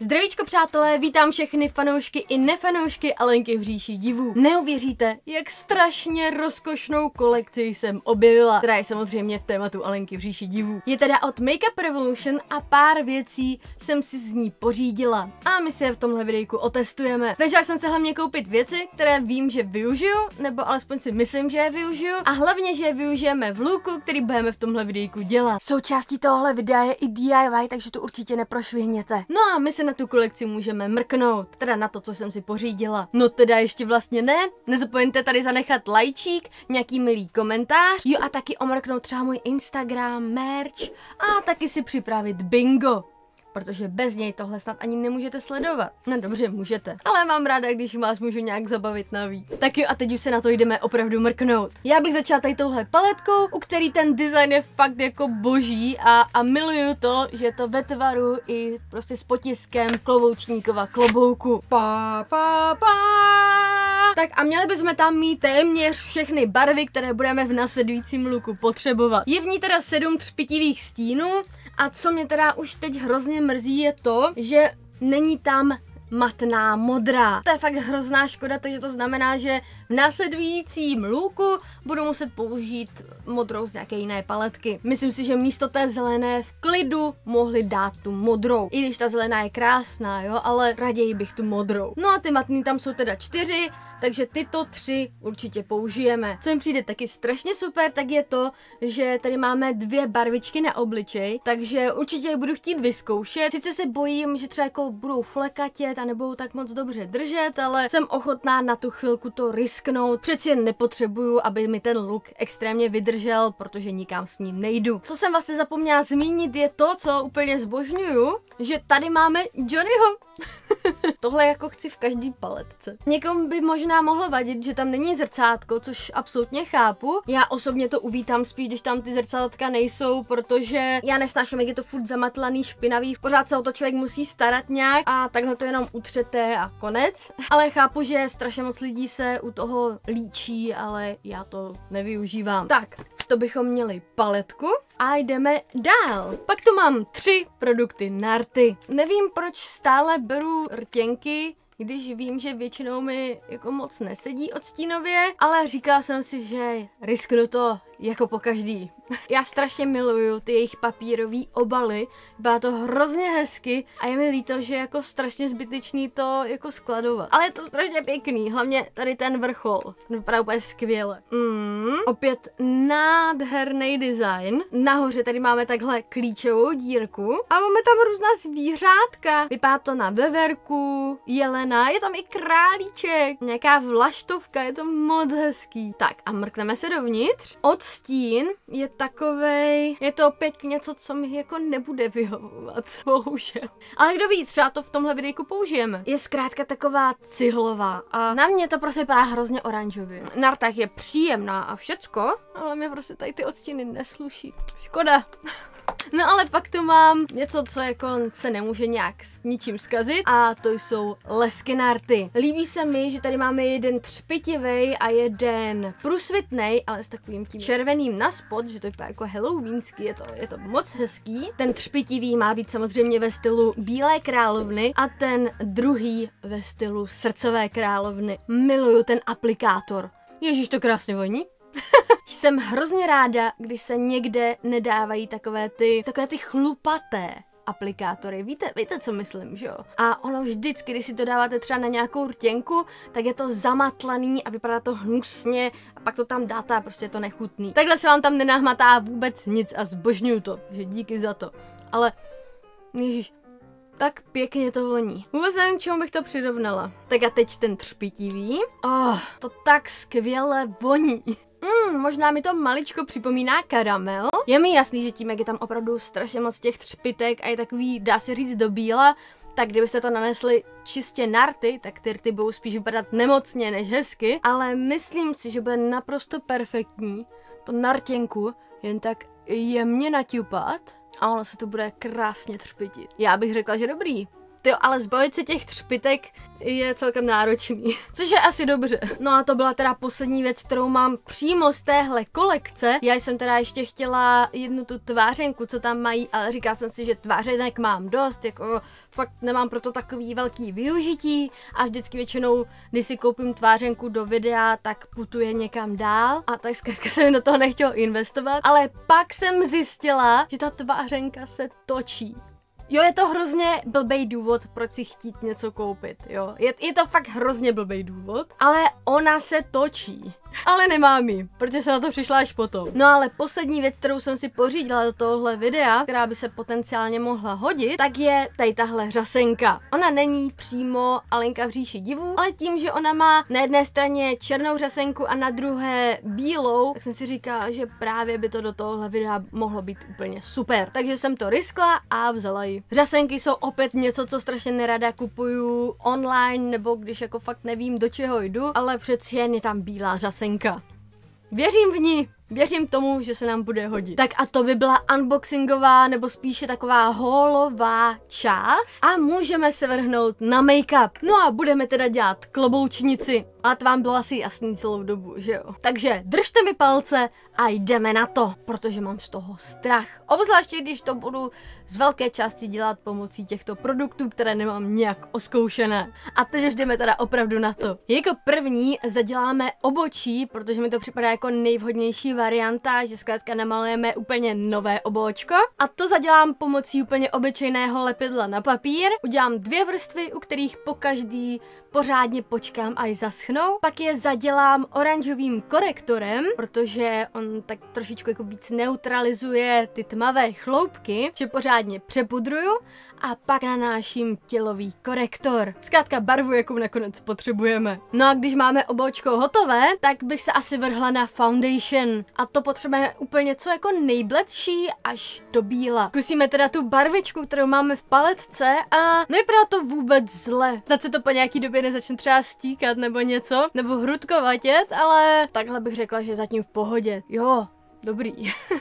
Zdravíčko přátelé, vítám všechny fanoušky i nefanoušky Alenky v říši divů. Neuvěříte, jak strašně rozkošnou kolekci jsem objevila, která je samozřejmě v tématu Alenky v říši divů. Je teda od Makeup Revolution a pár věcí jsem si z ní pořídila a my si je v tomhle videjku otestujeme. Snažila jsem se hlavně koupit věci, které vím, že využiju, nebo alespoň si myslím, že je využiju a hlavně, že je využijeme v looku, který budeme v tomhle videjku dělat. Součástí tohle videa je i DIY, takže to určitě neprošvihněte. No a my se na tu kolekci můžeme mrknout, teda na to, co jsem si pořídila. No teda ještě vlastně ne, nezapomeňte tady zanechat lajčík, nějaký milý komentář, jo a taky omrknout třeba můj Instagram, merch a taky si připravit bingo. Protože bez něj tohle snad ani nemůžete sledovat. No dobře, můžete. Ale mám ráda, když vás můžu nějak zabavit navíc. Tak jo, a teď už se na to jdeme opravdu mrknout. Já bych začala tady touhle paletkou, u který ten design je fakt jako boží a miluju to, že je to ve tvaru i prostě s potiskem kloboučníkova klobouku. Tak a měli bychom tam mít téměř všechny barvy, které budeme v následujícím looku potřebovat. Je v ní teda 7 třpitivých stínů. A co mě teda už teď hrozně mrzí je to, že není tam matná modrá. To je fakt hrozná škoda, takže to znamená, že v následujícím looku budu muset použít modrou z nějaké jiné paletky. Myslím si, že místo té zelené v klidu mohli dát tu modrou. I když ta zelená je krásná, jo, ale raději bych tu modrou. No a ty matný tam jsou teda 4, takže tyto 3 určitě použijeme. Co mi přijde taky strašně super, tak je to, že tady máme 2 barvičky na obličej, takže určitě je budu chtít vyzkoušet. Sice se bojím, že třeba jako budou flekatět a nebudou tak moc dobře držet, ale jsem ochotná na tu chvilku to risknout. Přeci jen nepotřebuju, aby mi ten look extrémně vydržel, protože nikam s ním nejdu. Co jsem vlastně zapomněla zmínit je to, co úplně zbožňuju, že tady máme Johnnyho. Tohle jako chci v každý paletce. Někomu by možná mohlo vadit, že tam není zrcátko, což absolutně chápu. Já osobně to uvítám spíš, když tam ty zrcátka nejsou, protože já nesnáším, jak je to furt zamatlaný, špinavý. Pořád se o to člověk musí starat nějak a takhle to jenom utřete a konec. Ale chápu, že strašně moc lidí se u toho líčí, ale já to nevyužívám. Tak. To bychom měli paletku a jdeme dál. Pak tu mám 3 produkty Narty. Nevím, proč stále beru rtěnky, když vím, že většinou mi jako moc nesedí odstínově, ale říkala jsem si, že risknu to jako po každý. Já strašně miluju ty jejich papírový obaly, byla to hrozně hezky a je mi líto, že jako strašně zbytečný to jako skladovat. Ale je to strašně pěkný, hlavně tady ten vrchol, vypadá úplně skvěle. Opět nádherný design. Nahoře tady máme takhle klíčovou dírku a máme tam různá zvířátka. Vypadá to na veverku, jelena, je tam i králíček, nějaká vlaštovka, je to moc hezký. Tak a mrkneme se dovnitř. Odstín je takovej, je to opět něco, co mi jako nebude vyhovovat, bohužel. Ale kdo ví, třeba to v tomhle videjku použijeme. Je zkrátka taková cihlová a na mě to prostě vypadá hrozně oranžově. Na rtách je příjemná a všecko, ale mě prostě tady ty odstíny nesluší. Škoda. No ale pak tu mám něco, co jako se nemůže nějak s ničím zkazit a to jsou lesky Narty. Líbí se mi, že tady máme jeden třpitivej a jeden průsvitnej, ale s takovým tím červeným na spod, že to vypadá jako halloweenský, je to moc hezký. Ten třpitivý má být samozřejmě ve stylu Bílé královny a ten druhý ve stylu Srdcové královny. Miluju ten aplikátor. Ježíš, to krásně voní. Jsem hrozně ráda, když se někde nedávají takové ty chlupaté aplikátory. Víte, co myslím, že jo? A ono vždycky, když si to dáváte třeba na nějakou rtěnku, tak je to zamatlaný a vypadá to hnusně a pak to tam dáte a prostě je to nechutný. Takhle se vám tam nenahmatá vůbec nic a zbožňuju to, že díky za to. Ale, ježiš, tak pěkně to voní. Vůbec nevím, k čemu bych to přirovnala. Tak a teď ten třpitivý. To tak skvěle voní. Možná mi to maličko připomíná karamel. Je mi jasný, že tím, jak je tam opravdu strašně moc těch třpitek a je takový, dá se říct, do bíla, tak kdybyste to nanesli čistě na rty, tak ty rty budou spíš vypadat nemocně než hezky, ale myslím si, že bude naprosto perfektní to na rtěnku jen tak jemně naťupat a ono se to bude krásně třpitit. Já bych řekla, že dobrý. Tyjo, ale zbavit se těch třpitek je celkem náročný. Což je asi dobře. No a to byla teda poslední věc, kterou mám přímo z téhle kolekce. Já jsem teda ještě chtěla jednu tu tvářenku, co tam mají, ale říkala jsem si, že tvářenek mám dost, jako fakt nemám proto takový velký využití a vždycky většinou, když si koupím tvářenku do videa, tak putuje někam dál a tak zkrátka jsem do toho nechtěla investovat, ale pak jsem zjistila, že ta tvářenka se točí. Jo, je to hrozně blbej důvod, proč si chtít něco koupit, jo. Je to fakt hrozně blbej důvod, ale ona se točí. Ale nemám ji, protože jsem na to přišla až potom. No ale poslední věc, kterou jsem si pořídila do tohohle videa, která by se potenciálně mohla hodit, tak je tady tahle řasenka. Ona není přímo Alenka v říši divů, ale tím, že ona má na jedné straně černou řasenku a na druhé bílou, tak jsem si říkala, že právě by to do tohohle videa mohlo být úplně super. Takže jsem to riskla a vzala ji. Řasenky jsou opět něco, co strašně nerada kupuju online, nebo když jako fakt nevím, do čeho jdu, ale přeci jen je tam bílá řasenka. Věřím v ní, věřím tomu, že se nám bude hodit. Tak a to by byla unboxingová, nebo spíše taková haulová část. A můžeme se vrhnout na make-up. No a budeme teda dělat kloboučnici. A to vám bylo asi jasný celou dobu, že jo? Takže držte mi palce a jdeme na to, protože mám z toho strach. Obzvláště, když to budu z velké části dělat pomocí těchto produktů, které nemám nějak oskoušené. A teď už jdeme teda opravdu na to. Jako první zaděláme obočí, protože mi to připadá jako nejvhodnější varianta, že zkrátka namalujeme úplně nové obóčko. A to zadělám pomocí úplně obyčejného lepidla na papír. Udělám 2 vrstvy, u kterých po každý pořádně počkám, až zaschnou. Pak je zadělám oranžovým korektorem, protože on tak trošičku jako víc neutralizuje ty tmavé chloupky, že pořádně přepudruju a pak nanáším tělový korektor. Zkrátka barvu, jakou nakonec potřebujeme. No a když máme oboučko hotové, tak bych se asi vrhla na foundation. A to potřebujeme úplně něco jako nejbledší až do bíla. Zkusíme teda tu barvičku, kterou máme v paletce a nevypadá to vůbec zle. Snad se to po nějaký době nezačne třeba stíkat nebo něco, nebo hrudkovatět, ale takhle bych řekla, že zatím v pohodě. Jo. Dobrý.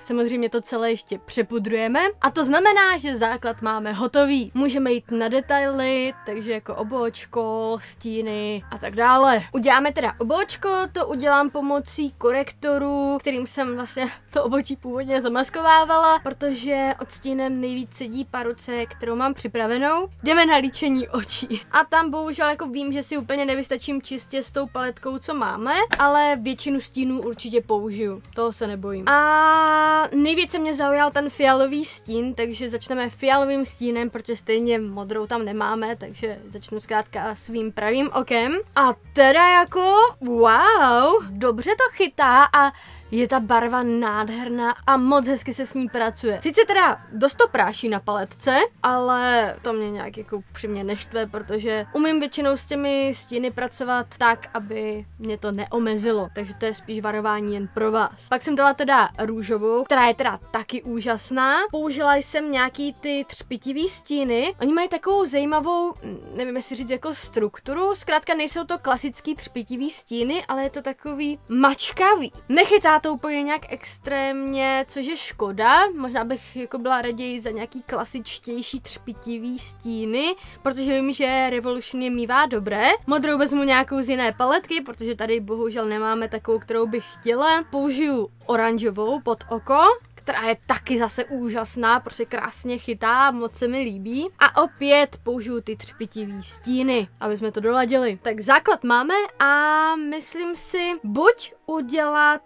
Samozřejmě to celé ještě přepudrujeme a to znamená, že základ máme hotový. Můžeme jít na detaily, takže jako oboučko, stíny a tak dále. Uděláme teda oboučko, to udělám pomocí korektoru, kterým jsem vlastně to obočí původně zamaskovávala, protože odstínem nejvíc sedí paruce, kterou mám připravenou. Jdeme na líčení očí. A tam bohužel jako vím, že si úplně nevystačím čistě s tou paletkou, co máme, ale většinu stínů určitě použiju. Toho se nebojím. A nejvíce mě zaujal ten fialový stín, takže začneme fialovým stínem, protože stejně modrou tam nemáme, takže začnu zkrátka svým pravým okem. A teda jako, wow, dobře to chytá a je ta barva nádherná a moc hezky se s ní pracuje. Sice teda dost to práší na paletce, ale to mě nějak jako upřímně neštve, protože umím většinou s těmi stíny pracovat tak, aby mě to neomezilo. Takže to je spíš varování jen pro vás. Pak jsem dala teda růžovou, která je teda taky úžasná. Použila jsem nějaký ty třpitivý stíny. Oni mají takovou zajímavou, nevím jestli říct jako strukturu. Zkrátka nejsou to klasický třpitivý stíny, ale je to takový mačkavý. Nechytá to úplně nějak extrémně, což je škoda. Možná bych jako byla raději za nějaký klasičtější třpitivý stíny, protože vím, že Revolution je mívá dobré. Modrou vezmu nějakou z jiné paletky, protože tady bohužel nemáme takovou, kterou bych chtěla. Použiju oranžovou pod oko, která je taky zase úžasná, prostě krásně chytá, moc se mi líbí. A opět použiju ty třpitivý stíny, aby jsme to doladili. Tak základ máme a myslím si buď udělat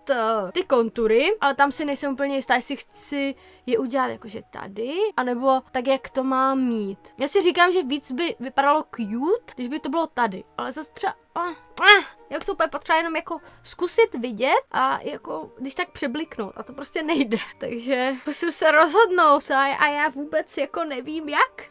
ty kontury, ale tam si nejsem úplně jistá, jestli chci je udělat jakože tady, anebo tak, jak to mám mít. Já si říkám, že víc by vypadalo cute, když by to bylo tady, ale zase třeba jak to úplně potřeba jenom jako zkusit vidět a jako když tak přebliknout a to prostě nejde. Takže musím se rozhodnout a já vůbec jako nevím jak.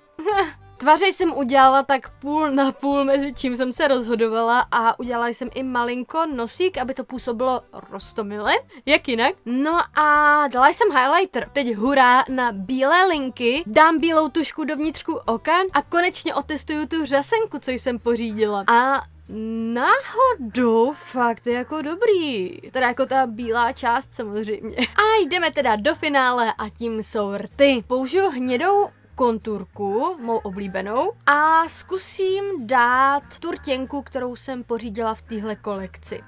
Tvaře jsem udělala tak půl na půl, mezi čím jsem se rozhodovala a udělala jsem i malinko nosík, aby to působilo roztomile, jak jinak. No a dala jsem highlighter. Teď hurá na bílé linky, dám bílou tušku dovnitřku oka a konečně otestuju tu řasenku, co jsem pořídila. A náhodou fakt jako dobrý. Teda jako ta bílá část samozřejmě. A jdeme teda do finále a tím jsou rty. Použiju hnědou konturku, mou oblíbenou, a zkusím dát tu rtěnku, kterou jsem pořídila v téhle kolekci.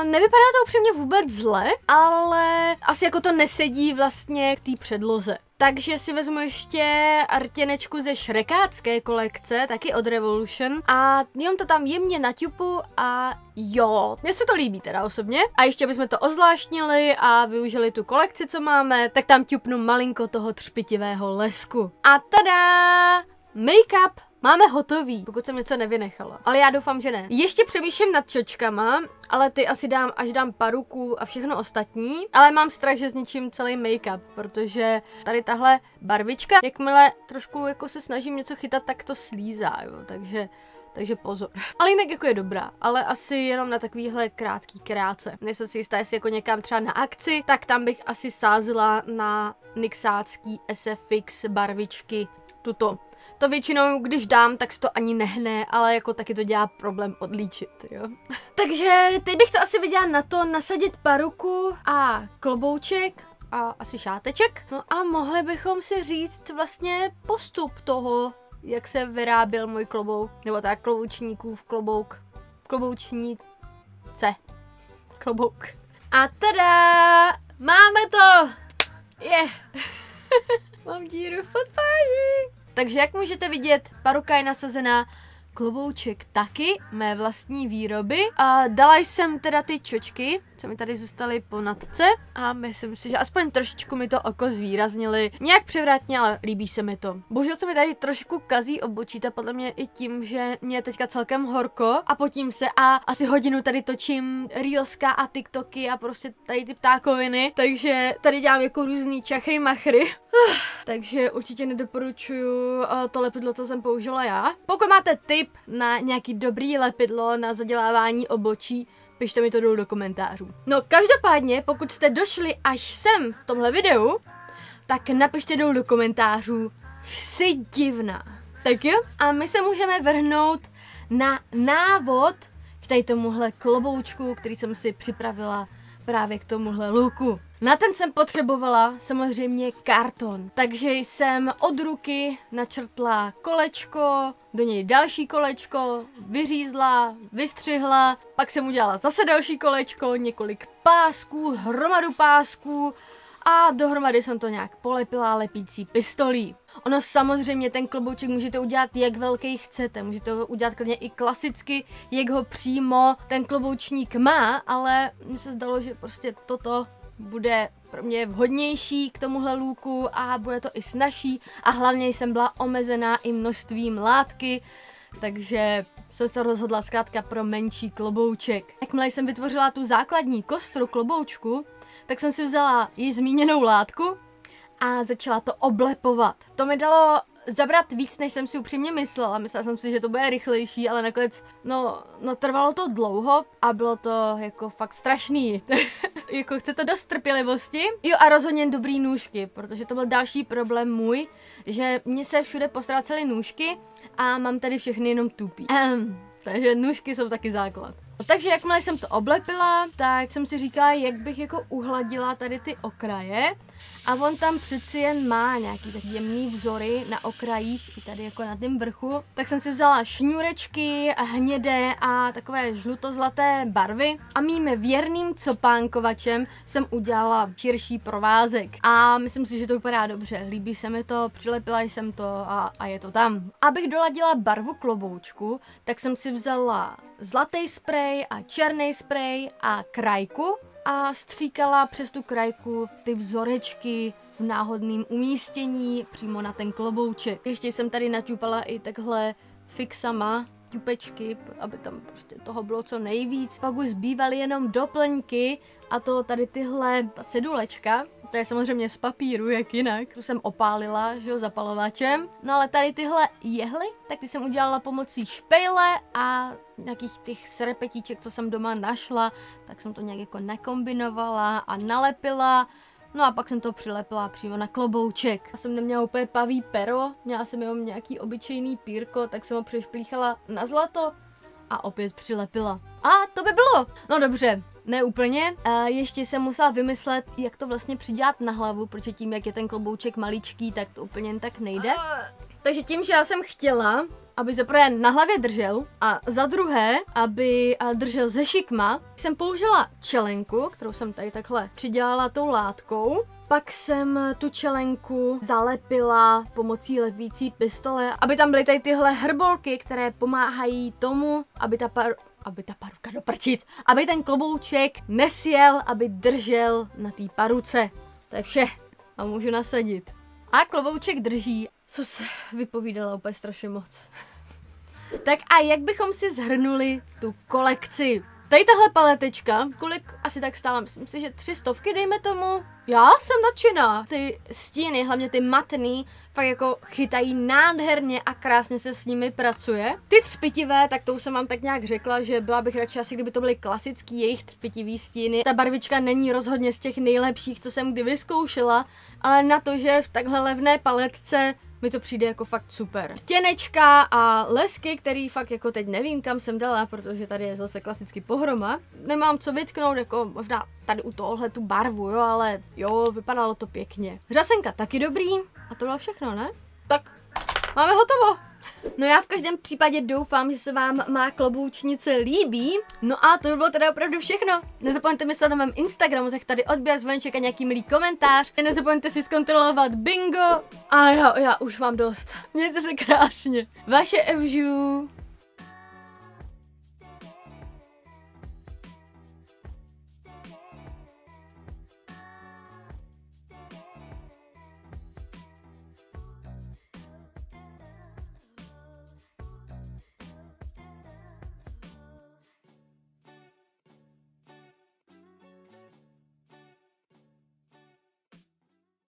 Nevypadá to upřímně vůbec zle, ale asi jako to nesedí vlastně k té předloze. Takže si vezmu ještě rtěnečku ze šrekácké kolekce, taky od Revolution, a jenom to tam jemně naťupu a jo, mně se to líbí teda osobně. A ještě bychom to ozvláštnili a využili tu kolekci, co máme, tak tam ťupnu malinko toho třpitivého lesku. A tada! Make-up máme hotový, pokud jsem něco nevynechala. Ale já doufám, že ne. Ještě přemýšlím nad čočkama, ale ty asi dám, až dám paruku a všechno ostatní. Ale mám strach, že zničím celý make-up, protože tady tahle barvička, jakmile trošku jako se snažím něco chytat, tak to slízá, jo, takže pozor. Ale jinak jako je dobrá, ale asi jenom na takovýhle krátký krátce. Nejsem si jistá, jestli jako někam třeba na akci, tak tam bych asi sázela na nixácký SFX barvičky tuto. To většinou, když dám, tak se to ani nehne, ale jako taky to dělá problém odlíčit, jo. Takže teď bych to asi viděla na to nasadit paruku a klobouček a asi šáteček. No a mohli bychom si říct vlastně postup toho, jak se vyráběl můj klobouk, nebo tak kloboučníkův klobouk, kloboučnice, klobouk. A tada, máme to! Mám díru v podpáži. Takže jak můžete vidět, paruka je nasazená, klobouček taky, mé vlastní výroby. A dala jsem teda ty čočky, co mi tady zůstaly po natce, a myslím si, že aspoň trošičku mi to oko zvýraznili. Nějak převratně, ale líbí se mi to. Bohužel se mi tady trošku kazí obočí, to podle mě i tím, že mě je teďka celkem horko a potím se a asi hodinu tady točím reelska a tiktoky a prostě tady ty ptákoviny, takže tady dělám jako různý čachry machry. Takže určitě nedoporučuju to lepidlo, co jsem použila já. Pokud máte tip na nějaký dobrý lepidlo na zadělávání obočí, pište mi to dolů do komentářů. No každopádně, pokud jste došli až sem v tomhle videu, tak napište dolů do komentářů, jsi divná. Tak jo? A my se můžeme vrhnout na návod k tady tomuhle kloboučku, který jsem si připravila právě k tomuhle looku. Na ten jsem potřebovala samozřejmě karton, takže jsem od ruky načrtla kolečko, do něj další kolečko, vyřízla, vystřihla, pak jsem udělala zase další kolečko, několik pásků, hromadu pásků a dohromady jsem to nějak polepila lepící pistolí. Ono samozřejmě ten klobouček můžete udělat jak velký chcete, můžete ho udělat klidně i klasicky, jak ho přímo ten kloboučník má, ale mně se zdalo, že prostě toto bude pro mě vhodnější k tomuhle looku a bude to i snazší a hlavně jsem byla omezená i množstvím látky, takže jsem se rozhodla zkrátka pro menší klobouček. Jakmile jsem vytvořila tu základní kostru kloboučku, tak jsem si vzala již zmíněnou látku a začala to oblepovat. To mi dalo zabrat víc, než jsem si upřímně myslela. Myslela jsem si, že to bude rychlejší, ale nakonec, no trvalo to dlouho a bylo to jako fakt strašný. Jako chce to dost trpělivosti. Jo a rozhodně dobrý nůžky, protože to byl další problém můj, že mně se všude postrácely nůžky a mám tady všechny jenom tupý. Takže nůžky jsou taky základ. Takže jakmile jsem to oblepila, tak jsem si říkala, jak bych jako uhladila tady ty okraje. A on tam přeci jen má nějaký tak jemný vzory na okrajích, i tady jako na tom vrchu. Tak jsem si vzala šňůrečky hnědé a takové žlutozlaté barvy. A mým věrným copánkovačem jsem udělala širší provázek. A myslím si, že to vypadá dobře. Líbí se mi to, přilepila jsem to a je to tam. Abych doladila barvu kloboučku, tak jsem si vzala zlatý sprej a černý sprej a krajku a stříkala přes tu krajku ty vzorečky v náhodném umístění přímo na ten klobouček. Ještě jsem tady naťupala i takhle fixama ťupečky, aby tam prostě toho bylo co nejvíc. Pak už zbývaly jenom doplňky a to tady tyhle, ta cedulečka, to je samozřejmě z papíru, jak jinak. Tu jsem opálila, že jo, zapalovačem. No ale tady tyhle jehly, tak ty jsem udělala pomocí špejle a nějakých těch srepetíček, co jsem doma našla, tak jsem to nějak jako nakombinovala a nalepila. No a pak jsem to přilepila přímo na klobouček. Já jsem neměla úplně paví pero, měla jsem jenom nějaký obyčejný pírko, tak jsem ho přešplíchala na zlato a opět přilepila. A to by bylo. No dobře, ne úplně. Ještě jsem musela vymyslet, jak to vlastně přidělat na hlavu, protože tím, jak je ten klobouček maličký, tak to úplně jen tak nejde. Takže tím, že já jsem chtěla, aby za prvé na hlavě držel a za druhé, aby držel ze šikma, jsem použila čelenku, kterou jsem tady takhle přidělala tou látkou. Pak jsem tu čelenku zalepila pomocí lepící pistole, aby tam byly tady tyhle hrbolky, které pomáhají tomu, aby ta paruka doprčit, aby ten klobouček nesjel, aby držel na té paruce. To je vše. A můžu nasadit. A klobouček drží. Co se vypovídala úplně strašně moc. Tak a jak bychom si shrnuli tu kolekci? Tady tahle paletečka, kolik asi tak stála, myslím si, že 300, dejme tomu. Já jsem nadšená. Ty stíny, hlavně ty matný, fakt jako chytají nádherně a krásně se s nimi pracuje. Ty třpitivé, tak to už jsem vám tak nějak řekla, že byla bych radši asi, kdyby to byly klasický jejich třpitivý stíny. Ta barvička není rozhodně z těch nejlepších, co jsem kdy vyzkoušela, ale na to, že v takhle levné paletce mi to přijde jako fakt super. Těnečka a lesky, který fakt jako teď nevím, kam jsem dala, protože tady je zase klasicky pohroma. Nemám co vytknout, jako možná tady u tohohle tu barvu, jo, ale jo, vypadalo to pěkně. Řasenka taky dobrý a to bylo všechno, ne? Tak, máme hotovo. No já v každém případě doufám, že se vám má kloboučnice líbí. No a to by bylo teda opravdu všechno. Nezapomeňte mi sledovat na mém Instagramu, zech tady odběr, zvoneček a nějaký milý komentář. Nezapomeňte si zkontrolovat bingo. A já už mám dost. Mějte se krásně. Vaše Evžu.